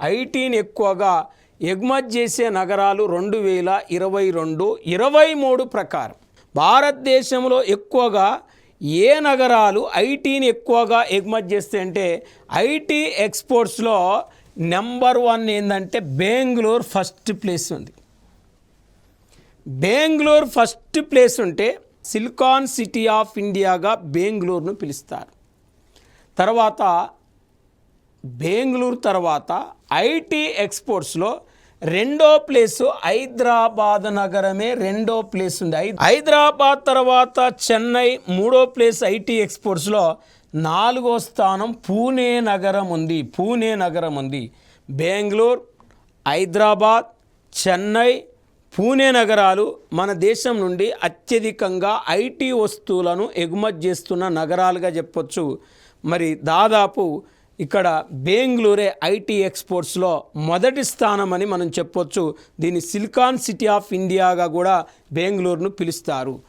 ఐటీని ఎక్కువగా ఎగుమతి చేసే నగరాలు 2022-23 ప్రకారం భారతదేశంలో ఎక్కువగా ఏ నగరాలు ఐటీని ఎక్కువగా ఎగుమతి చేస్తే అంటే ఐటీ ఎక్స్పోర్ట్స్లో నెంబర్ 1 ఏంటంటే బెంగళూరు ఫస్ట్ ప్లేస్ ఉంది. బెంగళూరు ఫస్ట్ ప్లేస్ ఉంటే సిలికాన్ సిటీ ఆఫ్ ఇండియాగా బెంగళూరును పిలుస్తారు. తర్వాత బెంగళూరు తర్వాత ఐటీ ఎక్స్పోర్ట్స్లో రెండో ప్లేసు హైదరాబాద్ నగరమే రెండో ప్లేస్ ఉంది. హైదరాబాద్ తర్వాత చెన్నై మూడో ప్లేస్ ఐటీ ఎక్స్పోర్ట్స్లో, నాలుగో స్థానం పూణే నగరం ఉంది. బెంగళూరు, హైదరాబాద్, చెన్నై, పూణే నగరాలు మన దేశం నుండి అత్యధికంగా ఐటీ వస్తువులను ఎగుమతి చేస్తున్న నగరాలుగా చెప్పొచ్చు. మరి దాదాపు ఇక్కడ బెంగళూరే ఐటీ ఎక్స్పోర్ట్స్లో మొదటి స్థానం అని మనం చెప్పొచ్చు. దీన్ని సిలికాన్ సిటీ ఆఫ్ ఇండియాగా కూడా బెంగళూరును పిలుస్తారు.